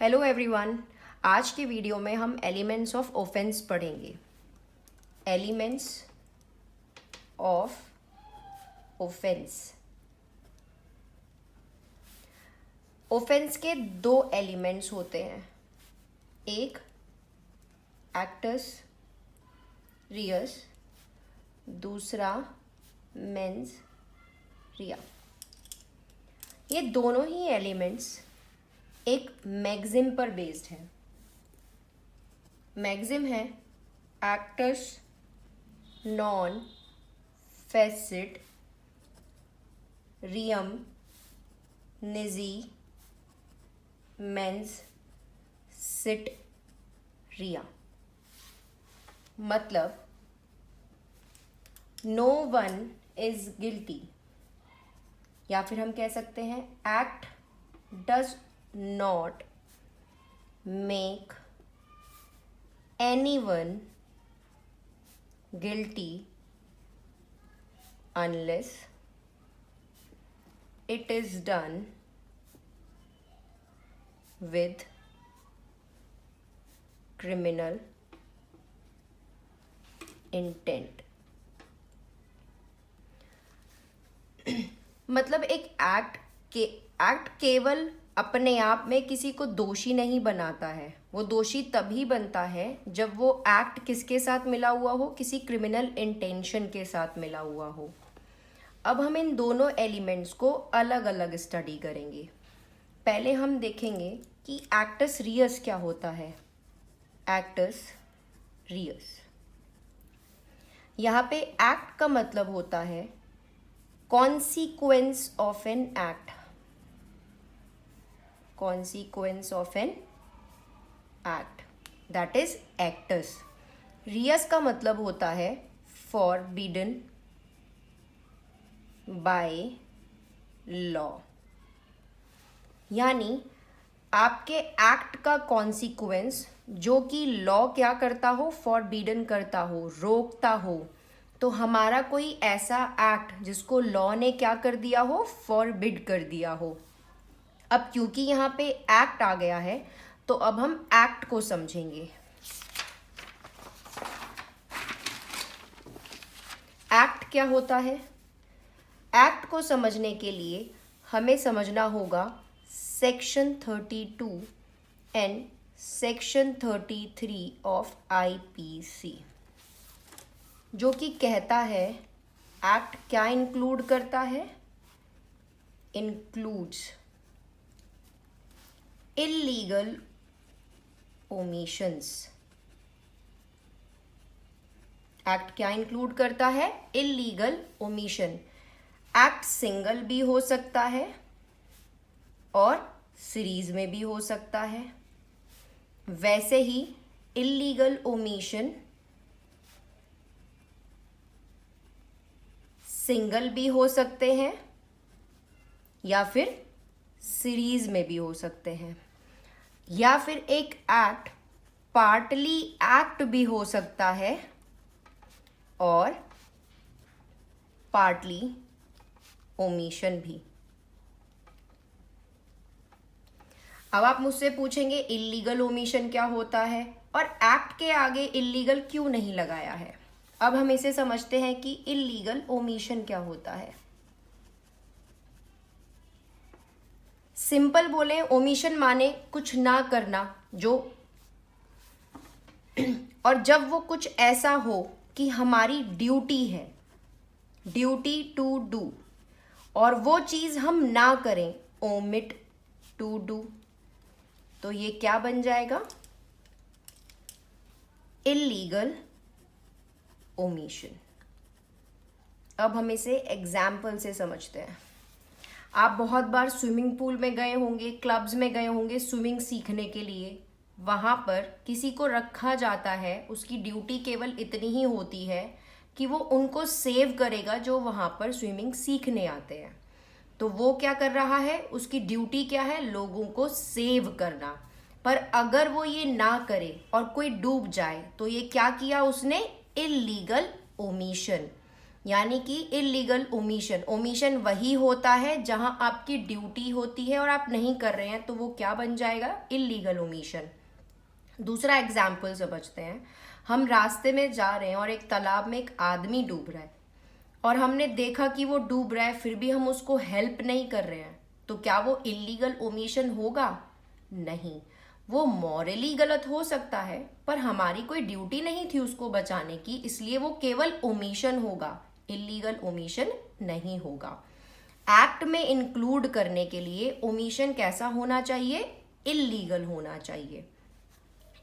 Hello everyone. आज की video में हम एलिमेंट्स ऑफ ऑफेंस पढ़ेंगे। Elements of offence. ऑफेंस के दो एलिमेंट्स होते हैं, एक एक्टस रियस, दूसरा मेंस रिया। ये दोनों ही एलिमेंट्स एक मैक्सिम पर बेस्ड है। मैक्सिम है एक्टस नॉन फेसिट रियम निजी मेंस सिट रिया। मतलब नो वन इज गिल्टी, या फिर हम कह सकते हैं act does not make anyone guilty unless it is done with criminal intent। मतलब एक एक्ट केवल अपने आप में किसी को दोषी नहीं बनाता है, वो दोषी तभी बनता है जब वो एक्ट किसके साथ मिला हुआ हो, किसी क्रिमिनल इंटेंशन के साथ मिला हुआ हो। अब हम इन दोनों एलिमेंट्स को अलग अलग स्टडी करेंगे। पहले हम देखेंगे कि एक्टस रियस क्या होता है। एक्टस रियस, यहाँ पे एक्ट का मतलब होता है consequence of an act. consequence of an act, that is actus। Reis का मतलब होता है forbidden by law, यानी आपके एक्ट का कॉन्सिक्वेंस जो कि लॉ क्या करता हो, फॉरबिडन करता हो, रोकता हो। तो हमारा कोई ऐसा एक्ट जिसको लॉ ने क्या कर दिया हो, फॉरबिड कर दिया हो। अब क्योंकि यहाँ पे एक्ट आ गया है तो अब हम एक्ट को समझेंगे। एक्ट क्या होता है? एक्ट को समझने के लिए हमें समझना होगा section 32 and section 33 of IPC, जो कि कहता है एक्ट क्या इंक्लूड करता है, इंक्लूड्स illegal omissions। एक्ट क्या इंक्लूड करता है? Illegal omission. एक्ट सिंगल भी हो सकता है और सीरीज में भी हो सकता है। वैसे ही इलीगल ओमिशन सिंगल भी हो सकते हैं या फिर सीरीज में भी हो सकते हैं, या फिर एक एक्ट पार्टली एक्ट भी हो सकता है और पार्टली ओमिशन भी। अब आप मुझसे पूछेंगे इलीगल ओमिशन क्या होता है और एक्ट के आगे इलीगल क्यों नहीं लगाया है। अब हम इसे समझते हैं कि इलीगल ओमिशन क्या होता है। सिंपल बोले, ओमिशन माने कुछ ना करना, जो और जब वो कुछ ऐसा हो कि हमारी ड्यूटी है, ड्यूटी टू डू, और वो चीज हम ना करें, ओमिट टू डू, तो ये क्या बन जाएगा? Illegal omission. अब हम इसे एग्जाम्पल से समझते हैं। आप बहुत बार स्विमिंग पूल में गए होंगे, क्लब्स में गए होंगे स्विमिंग सीखने के लिए। वहाँ पर किसी को रखा जाता है, उसकी ड्यूटी केवल इतनी ही होती है कि वो उनको सेव करेगा जो वहाँ पर स्विमिंग सीखने आते हैं। तो वो क्या कर रहा है, उसकी ड्यूटी क्या है, लोगों को सेव करना। पर अगर वो ये ना करे और कोई डूब जाए तो ये क्या किया उसने, इलीगल ओमिशन। यानी कि इलीगल ओमिशन, ओमिशन वही होता है जहां आपकी ड्यूटी होती है और आप नहीं कर रहे हैं, तो वो क्या बन जाएगा, इलीगल ओमिशन। दूसरा एग्जाम्पल समझते हैं। हम रास्ते में जा रहे हैं और एक तालाब में एक आदमी डूब रहा है और हमने देखा कि वो डूब रहा है, फिर भी हम उसको हेल्प नहीं कर रहे हैं, तो क्या वो इलीगल ओमिशन होगा? नहीं, वो मॉरली गलत हो सकता है, पर हमारी कोई ड्यूटी नहीं थी उसको बचाने की, इसलिए वो केवल ओमिशन होगा, इलीगल ओमिशन नहीं होगा। एक्ट में इंक्लूड करने के लिए ओमिशन कैसा होना चाहिए, इलीगल होना चाहिए।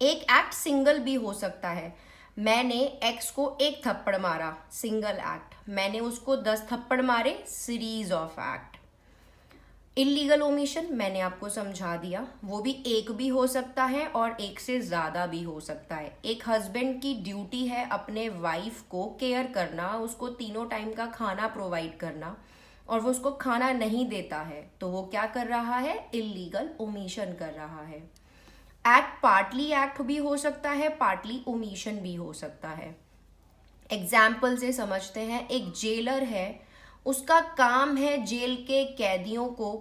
एक एक्ट सिंगल भी हो सकता है। मैंने एक्स को एक थप्पड़ मारा, सिंगल एक्ट। मैंने उसको 10 थप्पड़ मारे, series of act. Illegal omission मैंने आपको समझा दिया, वो भी एक भी हो सकता है और एक से ज़्यादा भी हो सकता है। एक हस्बैंड की ड्यूटी है अपने वाइफ को केयर करना, उसको तीनों टाइम का खाना प्रोवाइड करना, और वो उसको खाना नहीं देता है, तो वो क्या कर रहा है, इलीगल ओमिशन कर रहा है। एक्ट पार्टली एक्ट भी हो सकता है, पार्टली ओमिशन भी हो सकता है। एग्जाम्पल से समझते हैं। एक जेलर है, उसका काम है जेल के कैदियों को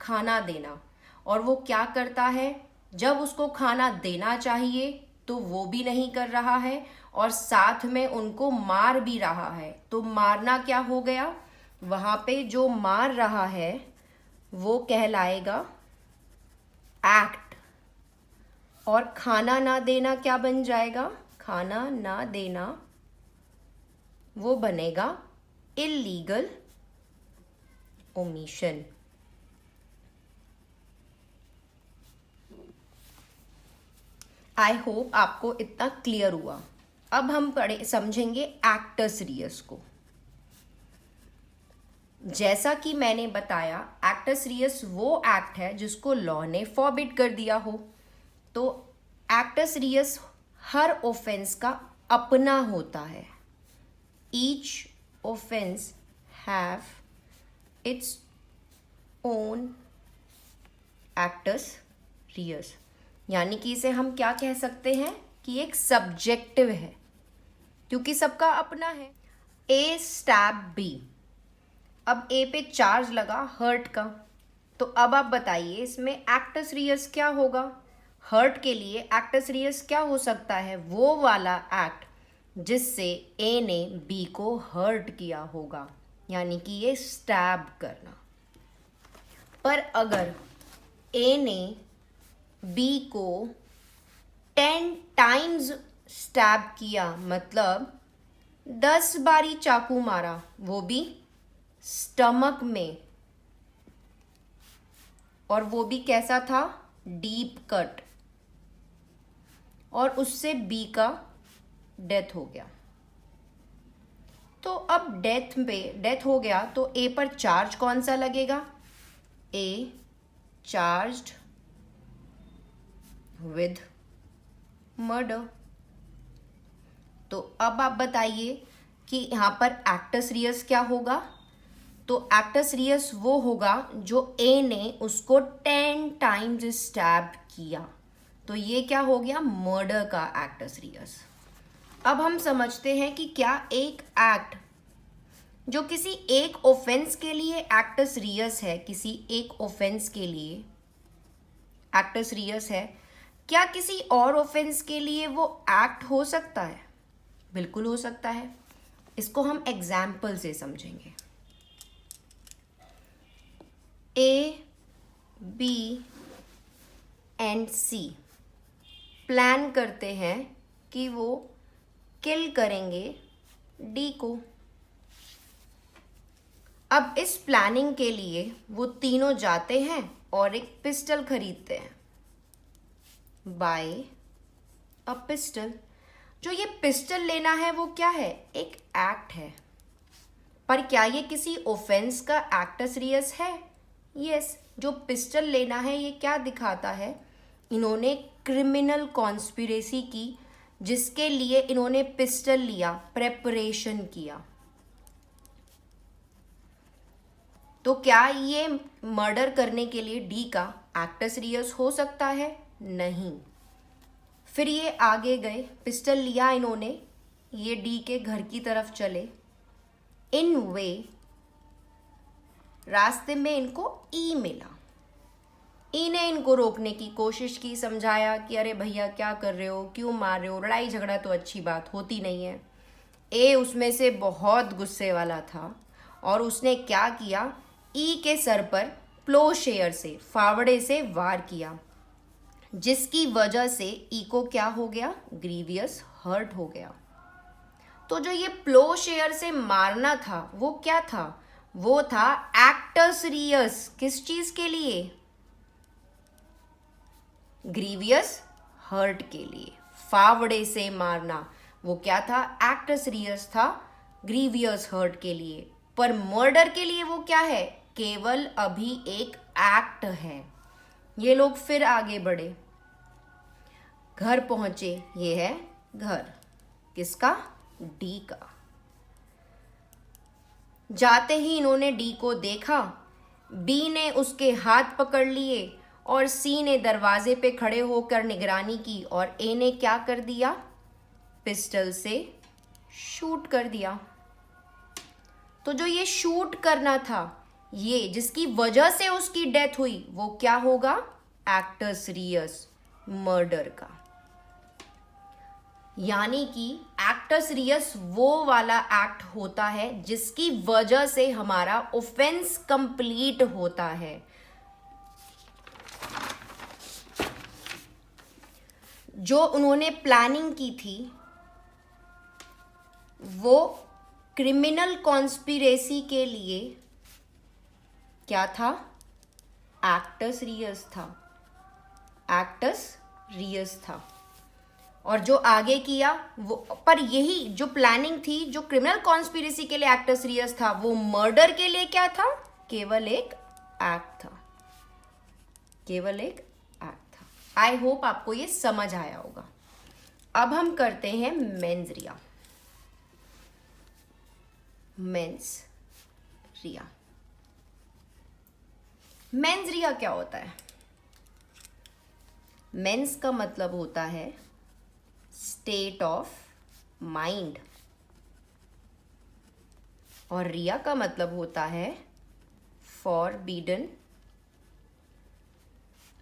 खाना देना, और वो क्या करता है, जब उसको खाना देना चाहिए तो वो भी नहीं कर रहा है और साथ में उनको मार भी रहा है। तो मारना क्या हो गया, वहां पे जो मार रहा है वो कहलाएगा एक्ट, और खाना ना देना क्या बन जाएगा, खाना ना देना वो बनेगा इलीगल ओमिशन। आई होप आपको इतना क्लियर हुआ। अब हम समझेंगे एक्टस रियस को। जैसा कि मैंने बताया, एक्टस रियस वो एक्ट है जिसको लॉ ने फॉरबिड कर दिया हो। तो एक्टस रियस हर ऑफेंस का अपना होता है। Each offence have its own actus reus, यानी कि इसे हम क्या कह सकते हैं कि एक सब्जेक्टिव है, क्योंकि सबका अपना है। ए स्टैब बी, अब ए पे चार्ज लगा हर्ट का, तो अब आप बताइए इसमें एक्टस रियस क्या होगा। हर्ट के लिए एक्टस रियस क्या हो सकता है, वो वाला एक्ट जिससे ए ने बी को हर्ट किया होगा, यानी कि ये स्टैब करना। पर अगर ए ने बी को 10 टाइम्स स्टैब किया, मतलब 10 बारी चाकू मारा, वो भी स्टमक में, और वो भी कैसा था, डीप कट, और उससे बी का डेथ हो गया। तो अब डेथ हो गया, तो ए पर चार्ज कौन सा लगेगा, ए चार्ज्ड विद मर्डर। तो अब आप बताइए कि यहां पर एक्टस रियस क्या होगा। तो एक्टस रियस वो होगा जो ए ने उसको 10 टाइम्स स्टैब किया, तो ये क्या हो गया, मर्डर का एक्टस रियस। अब हम समझते हैं कि क्या एक एक्ट जो किसी एक ऑफेंस के लिए एक्टस रियस है, किसी एक ऑफेंस के लिए एक्टस रियस है, क्या किसी और ऑफेंस के लिए वो एक्ट हो सकता है? बिल्कुल हो सकता है। इसको हम एग्जाम्पल से समझेंगे। A B and C plan करते हैं कि वो किल करेंगे डी को। अब इस प्लानिंग के लिए वो तीनों जाते हैं और एक पिस्टल खरीदते हैं, बाय अ पिस्टल। जो ये पिस्टल लेना है वो क्या है, एक एक्ट है। पर क्या ये किसी ऑफेंस का एक्टस रियस है? यस। जो पिस्टल लेना है ये क्या दिखाता है, इन्होंने क्रिमिनल कॉन्स्पिरेसी की, जिसके लिए इन्होंने पिस्टल लिया, प्रेपरेशन किया। तो क्या ये मर्डर करने के लिए डी का एक्टस रियस हो सकता है? नहीं। फिर ये आगे गए, पिस्टल लिया इन्होंने, ये डी के घर की तरफ चले, इन वे रास्ते में इनको ई मिला। ई ने इनको रोकने की कोशिश की, समझाया कि अरे भैया क्या कर रहे हो, क्यों मार रहे हो, लड़ाई झगड़ा तो अच्छी बात होती नहीं है। ए उसमें से बहुत गुस्से वाला था और उसने क्या किया, ई के सर पर प्लोशेयर से, फावड़े से वार किया, जिसकी वजह से ई को क्या हो गया, ग्रीवियस हर्ट हो गया। तो जो ये प्लोशेयर से मारना था वो क्या था, वो था एक्टस रियस। किस चीज के लिए, ग्रीवियस हर्ट के लिए। फावड़े से मारना वो क्या था, एक्टस रियस था, ग्रीवियस हर्ट के लिए। पर मर्डर के लिए वो क्या है, केवल अभी एक एक्ट है। ये लोग फिर आगे बढ़े, घर पहुंचे। ये है घर, किसका, डी का। जाते ही इन्होंने डी को देखा, बी ने उसके हाथ पकड़ लिए और सी ने दरवाजे पे खड़े होकर निगरानी की और ए ने क्या कर दिया, पिस्टल से शूट कर दिया। तो जो ये शूट करना था, ये जिसकी वजह से उसकी डेथ हुई, वो क्या होगा, एक्टस रियस, मर्डर का। यानी कि एक्टस रियस वो वाला एक्ट होता है जिसकी वजह से हमारा ऑफेंस कंप्लीट होता है। जो उन्होंने प्लानिंग की थी वो क्रिमिनल कॉन्स्पिरेसी के लिए क्या था, एक्टस रियस था, एक्टस रियस था। और जो आगे किया वो, पर यही जो प्लानिंग थी, जो क्रिमिनल कॉन्स्पिरेसी के लिए एक्टस रियस था, वो मर्डर के लिए क्या था, केवल एक एक्ट था, केवल एक एक्ट था। आई होप आपको ये समझ आया होगा। अब हम करते हैं मेंस रिया। मेंस रिया, मेंस रिया क्या होता है, मेंस का मतलब होता है स्टेट ऑफ माइंड और रिया का मतलब होता है फॉरबिडन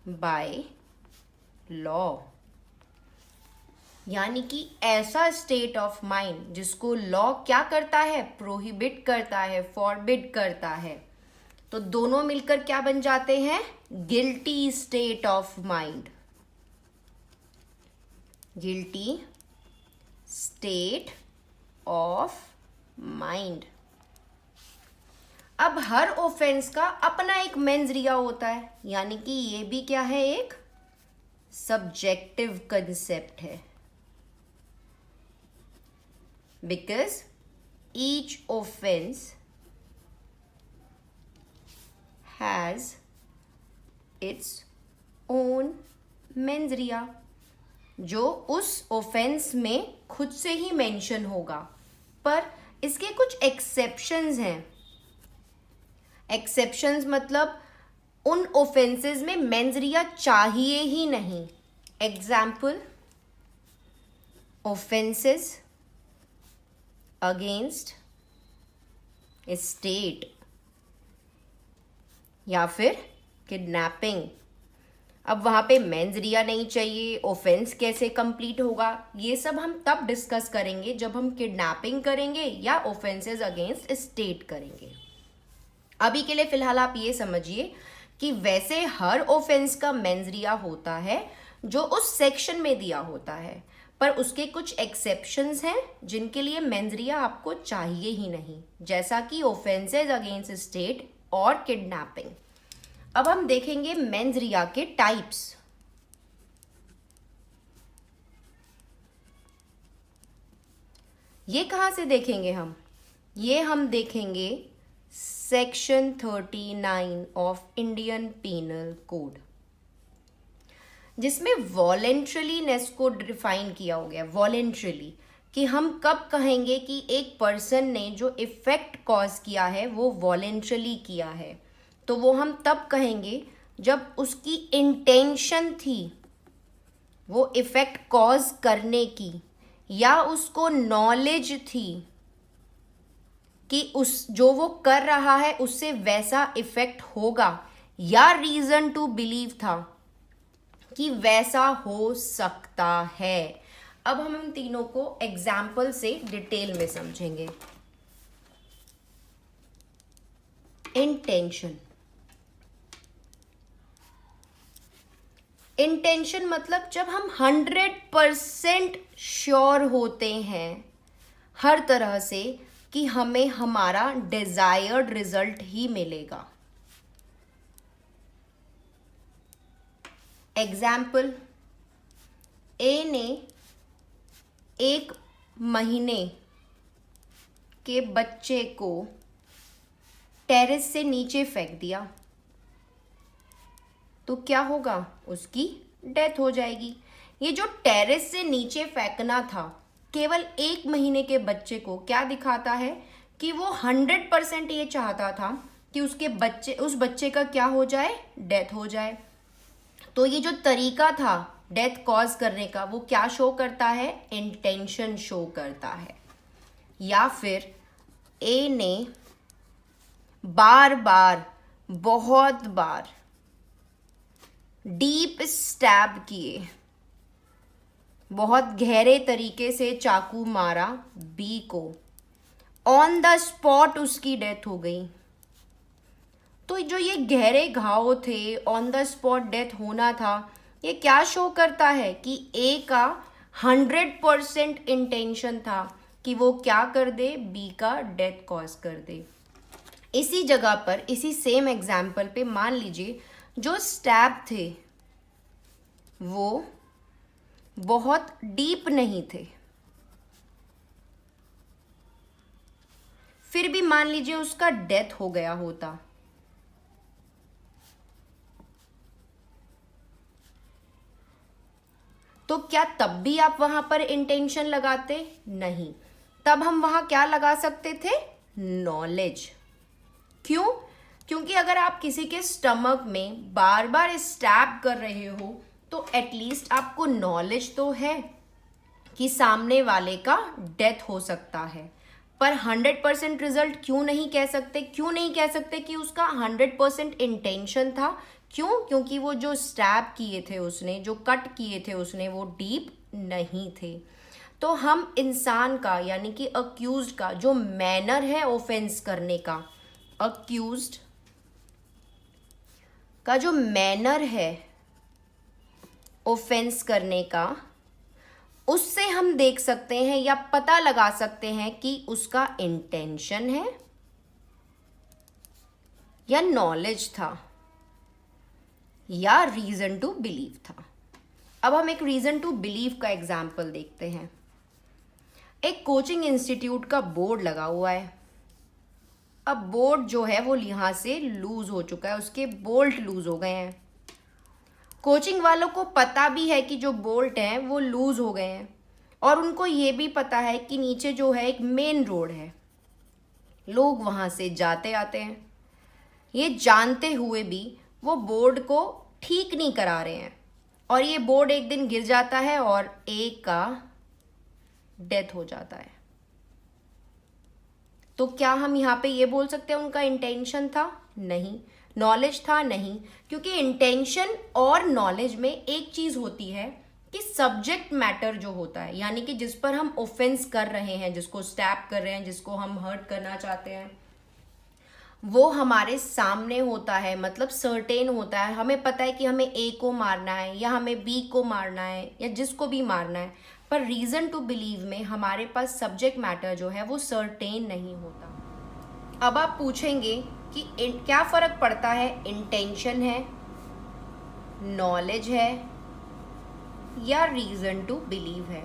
बाय लॉ। यानी कि ऐसा स्टेट ऑफ माइंड जिसको लॉ क्या करता है, प्रोहिबिट करता है, फॉरबिड करता है। तो दोनों मिलकर क्या बन जाते हैं, guilty state of mind, guilty state of mind. अब हर ऑफेंस का अपना एक मेंस रिया होता है, यानी कि ये भी क्या है, एक सब्जेक्टिव कंसेप्ट है, because each offence has its own mains रिया, जो उस ऑफेंस में खुद से ही मेंशन होगा। पर इसके कुछ एक्सेप्शंस हैं। एक्सेप्शंस मतलब उन ऑफेंसेस में मेंस रिया चाहिए ही नहीं। एग्जाम्पल, ऑफेंसेस अगेंस्ट स्टेट या फिर किडनैपिंग। अब वहां पे मेंस रिया नहीं चाहिए, ऑफेंस कैसे कंप्लीट होगा, ये सब हम तब डिस्कस करेंगे जब हम किडनैपिंग करेंगे या ऑफेंसेस अगेंस्ट स्टेट करेंगे। अभी के लिए फिलहाल आप ये समझिए कि वैसे हर ऑफेंस का मेंस रिया होता है जो उस सेक्शन में दिया होता है, पर उसके कुछ एक्सेप्शंस हैं जिनके लिए मेंस रिया आपको चाहिए ही नहीं, जैसा कि ऑफेंसेस अगेंस्ट स्टेट और किडनैपिंग। अब हम देखेंगे मेंस रिया के टाइप्स। ये कहां से देखेंगे हम, ये हम देखेंगे section 39 of Indian penal code, जिसमें वॉलेंट्रलीनेस को डिफाइन किया हो गया। वॉलेंट्रली कि हम कब कहेंगे कि एक पर्सन ने जो इफेक्ट कॉज किया है वो वॉलेंट्रली किया है, तो वो हम तब कहेंगे जब उसकी इंटेंशन थी वो इफेक्ट कॉज करने की, या उसको नॉलेज थी कि उस जो वो कर रहा है उससे वैसा इफेक्ट होगा, या रीजन टू बिलीव था कि वैसा हो सकता है। अब हम इन तीनों को एग्जाम्पल से डिटेल में समझेंगे। इंटेंशन, इंटेंशन मतलब जब हम 100% श्योर होते हैं हर तरह से कि हमें हमारा डिजायर्ड रिजल्ट ही मिलेगा। एग्जाम्पल, ए ने 1 महीने के बच्चे को टेरेस से नीचे फेंक दिया, तो क्या होगा? उसकी डेथ हो जाएगी। ये जो टेरेस से नीचे फेंकना था केवल 1 महीने के बच्चे को क्या दिखाता है कि वो 100% ये चाहता था कि उस बच्चे का क्या हो जाए? डेथ हो जाए। तो ये जो तरीका था डेथ कॉज करने का वो क्या शो करता है? इंटेंशन शो करता है। या फिर ए ने बार बार, बहुत बार डीप स्टैब किए, बहुत गहरे तरीके से चाकू मारा बी को, ऑन द स्पॉट उसकी डेथ हो गई। तो जो ये गहरे घाव थे, ऑन द स्पॉट डेथ होना था, ये क्या शो करता है कि ए का 100% इंटेंशन था कि वो क्या कर दे? बी का डेथ कॉज कर दे। इसी जगह पर, इसी सेम एग्जाम्पल पे मान लीजिए जो स्टैब थे वो बहुत डीप नहीं थे, फिर भी मान लीजिए उसका डेथ हो गया होता, तो क्या तब भी आप वहां पर इंटेंशन लगाते? नहीं। तब हम वहां क्या लगा सकते थे? नॉलेज। क्यों? क्योंकि अगर आप किसी के स्टमक में बार बार स्टैब कर रहे हो तो एटलीस्ट आपको नॉलेज तो है कि सामने वाले का डेथ हो सकता है। पर 100% रिजल्ट क्यों नहीं कह सकते? क्यों नहीं कह सकते कि उसका 100% इंटेंशन था? क्यों? क्योंकि वो जो स्टैब किए थे उसने, जो कट किए थे उसने, वो डीप नहीं थे। तो हम इंसान का यानी कि अक्यूज्ड का जो मैनर है ऑफेंस करने का, अक्यूज्ड का जो मैनर है ऑफेंस करने का, उससे हम देख सकते हैं या पता लगा सकते हैं कि उसका इंटेंशन है या नॉलेज था या रीजन टू बिलीव था। अब हम एक रीजन टू बिलीव का एग्जाम्पल देखते हैं। एक कोचिंग इंस्टीट्यूट का बोर्ड लगा हुआ है। अब बोर्ड जो है वो यहाँ से लूज हो चुका है, उसके बोल्ट लूज हो गए हैं। कोचिंग वालों को पता भी है कि जो बोल्ट हैं वो लूज हो गए हैं, और उनको ये भी पता है कि नीचे जो है एक मेन रोड है, लोग वहाँ से जाते आते हैं। ये जानते हुए भी वो बोर्ड को ठीक नहीं करा रहे हैं, और ये बोर्ड एक दिन गिर जाता है और एक का डेथ हो जाता है। तो क्या हम यहाँ पे ये बोल सकते हैं उनका इंटेंशन था? नहीं। नॉलेज था? नहीं। क्योंकि इंटेंशन और नॉलेज में एक चीज होती है कि सब्जेक्ट मैटर जो होता है, यानी कि जिस पर हम ऑफेंस कर रहे हैं, जिसको स्टैप कर रहे हैं, जिसको हम हर्ट करना चाहते हैं, वो हमारे सामने होता है, मतलब सर्टेन होता है। हमें पता है कि हमें ए को मारना है या हमें बी को मारना है या जिसको भी मारना है। पर रीजन टू बिलीव में हमारे पास सब्जेक्ट मैटर जो है वो सर्टेन नहीं होता। अब आप पूछेंगे कि क्या फर्क पड़ता है, इंटेंशन है, नॉलेज है या रीजन टू बिलीव है?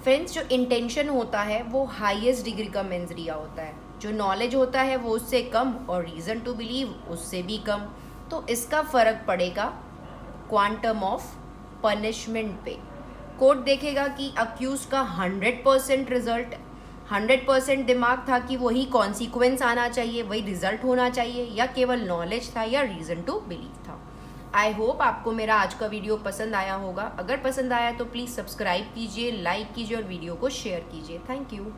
फ्रेंड्स, जो इंटेंशन होता है वो हाईएस्ट डिग्री का मेंस रिया होता है, जो नॉलेज होता है वो उससे कम, और रीजन टू बिलीव उससे भी कम। तो इसका फर्क पड़ेगा क्वांटम ऑफ पनिशमेंट पे। कोर्ट देखेगा कि अक्यूज का 100% रिजल्ट, 100% दिमाग था कि वही कॉन्सिक्वेंस आना चाहिए, वही रिजल्ट होना चाहिए, या केवल नॉलेज था या रीजन टू बिलीव था। आई होप आपको मेरा आज का वीडियो पसंद आया होगा। अगर पसंद आया तो प्लीज़ सब्सक्राइब कीजिए, लाइक कीजिए और वीडियो को शेयर कीजिए। Thank you.